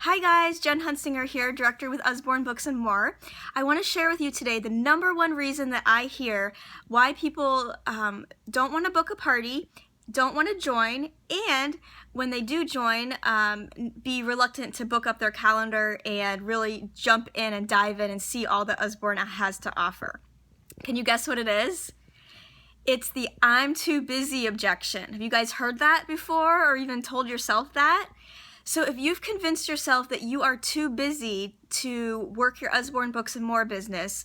Hi guys, Jen Hunsinger here, director with Usborne Books and More. I want to share with you today the #1 reason that I hear why people don't want to book a party, don't want to join, and when they do join, be reluctant to book up their calendar and really jump in and dive in and see all that Usborne has to offer. Can you guess what it is? It's the "I'm too busy" objection. Have you guys heard that before or even told yourself that? So if you've convinced yourself that you are too busy to work your Usborne Books and More business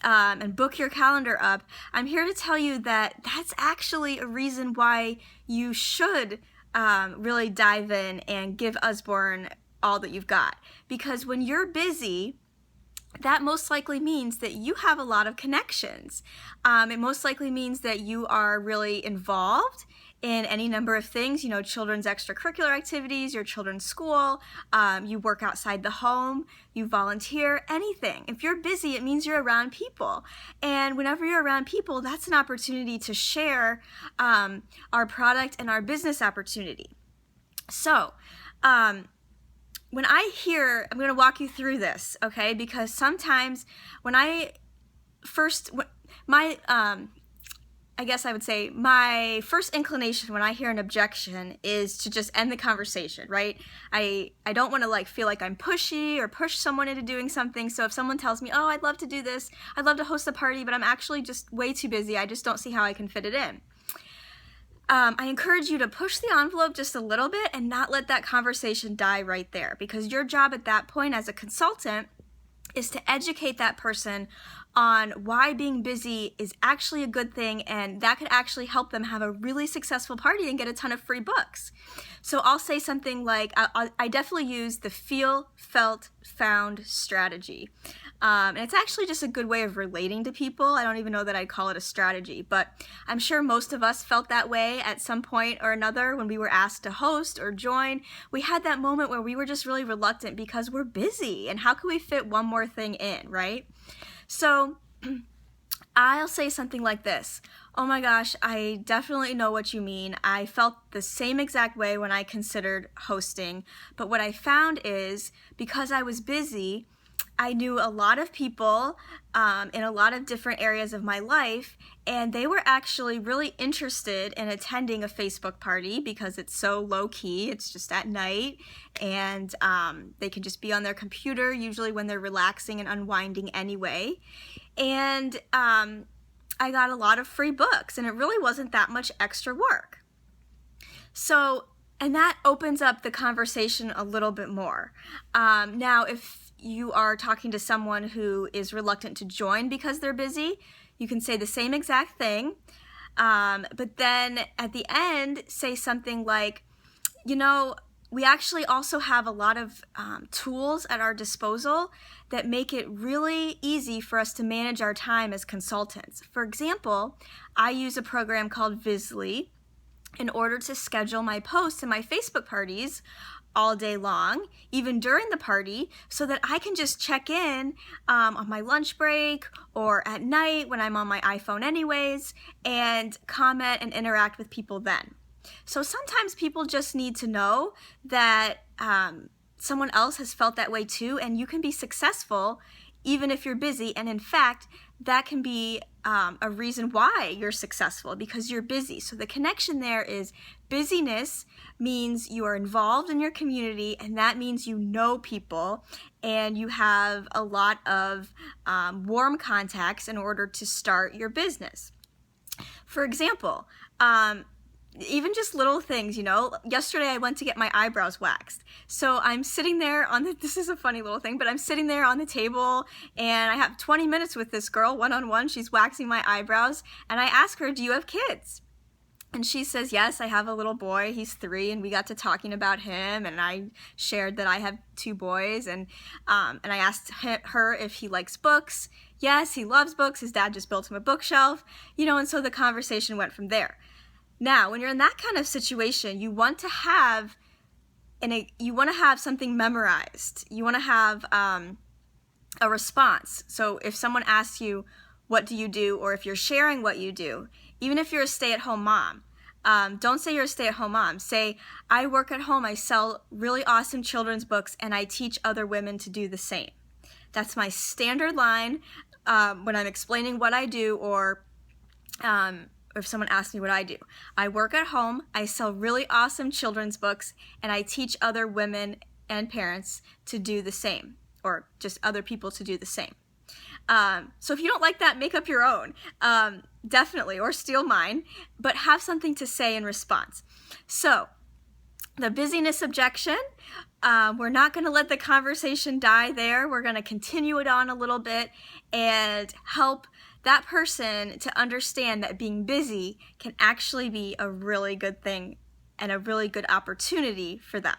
and book your calendar up, I'm here to tell you that that's actually a reason why you should really dive in and give Usborne all that you've got. Because when you're busy, that most likely means that you have a lot of connections. It most likely means that you are really involved in any number of things, you know, children's extracurricular activities, your children's school, you work outside the home, you volunteer, anything. If you're busy, it means you're around people. And whenever you're around people, that's an opportunity to share our product and our business opportunity. So, when I hear, I'm going to walk you through this, okay? Because sometimes when I first, I guess I would say my first inclination when I hear an objection is to just end the conversation, right? I don't want to feel like I'm pushy or push someone into doing something. So if someone tells me, oh, I'd love to do this, I'd love to host a party, but I'm actually just way too busy, I just don't see how I can fit it in. I encourage you to push the envelope just a little bit and not let that conversation die right there, because your job at that point as a consultant is to educate that person on why being busy is actually a good thing, and that could actually help them have a really successful party and get a ton of free books. So I'll say something like, I definitely use the feel, felt, found strategy. And it's actually just a good way of relating to people. I don't even know that I'd call it a strategy, but I'm sure most of us felt that way at some point or another when we were asked to host or join. We had that moment where we were just really reluctant because we're busy, and how can we fit one more thing in, right? So I'll say something like this: oh my gosh, I definitely know what you mean. I felt the same exact way when I considered hosting, but what I found is because I was busy, I knew a lot of people in a lot of different areas of my life, and they were actually really interested in attending a Facebook party because it's so low-key, it's just at night, and they can just be on their computer, usually when they're relaxing and unwinding anyway. And I got a lot of free books, and it really wasn't that much extra work. So, and that opens up the conversation a little bit more. Now, if you are talking to someone who is reluctant to join because they're busy, you can say the same exact thing, but then at the end say something like, you know, we actually also have a lot of tools at our disposal that make it really easy for us to manage our time as consultants. For example, I use a program called Visly in order to schedule my posts and my Facebook parties all day long, even during the party, so that I can just check in on my lunch break or at night when I'm on my iPhone anyways, and comment and interact with people then. So sometimes people just need to know that someone else has felt that way too, and you can be successful even if you're busy. And in fact, that can be a reason why you're successful, because you're busy. So the connection there is busyness means you are involved in your community, and that means you know people and you have a lot of warm contacts in order to start your business. For example, even just little things, you know, yesterday I went to get my eyebrows waxed. So I'm sitting there this is a funny little thing, but I'm sitting there on the table and I have 20 minutes with this girl one-on-one. She's waxing my eyebrows, and I ask her, do you have kids? And she says, yes, I have a little boy, he's 3, and we got to talking about him, and I shared that I have 2 boys, and I asked her if he likes books. Yes, he loves books, his dad just built him a bookshelf, you know, and so the conversation went from there. Now, when you're in that kind of situation, you want to have something memorized. You want to have a response. So if someone asks you, what do you do? Or if you're sharing what you do, even if you're a stay-at-home mom, Don't say you're a stay-at-home mom. Say, I work at home, I sell really awesome children's books, and I teach other women to do the same. That's my standard line when I'm explaining what I do, or if someone asks me what I do. I work at home, I sell really awesome children's books, and I teach other women and parents to do the same, or just other people to do the same. So if you don't like that, make up your own, definitely, or steal mine, but have something to say in response. So the busyness objection, we're not going to let the conversation die there. We're going to continue it on a little bit and help that person to understand that being busy can actually be a really good thing and a really good opportunity for them.